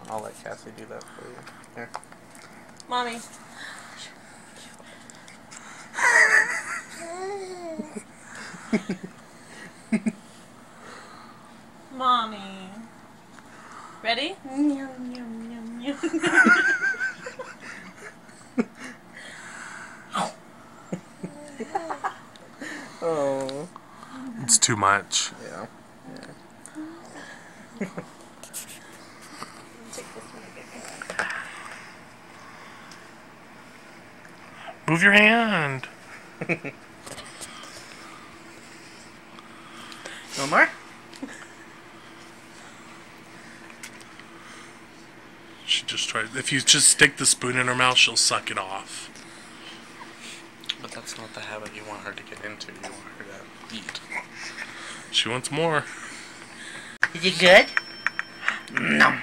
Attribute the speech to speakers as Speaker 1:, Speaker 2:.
Speaker 1: I'll let Cassie do that for you. Here.
Speaker 2: Mommy. Mommy. Ready?
Speaker 1: Oh.
Speaker 3: It's too much.
Speaker 1: Yeah.
Speaker 3: Move your hand.
Speaker 1: No more?
Speaker 3: She just tried. If you just stick the spoon in her mouth, she'll suck it off.
Speaker 4: But that's not the habit you want her to get into. You want her to eat.
Speaker 3: She wants more.
Speaker 1: Is it good? No.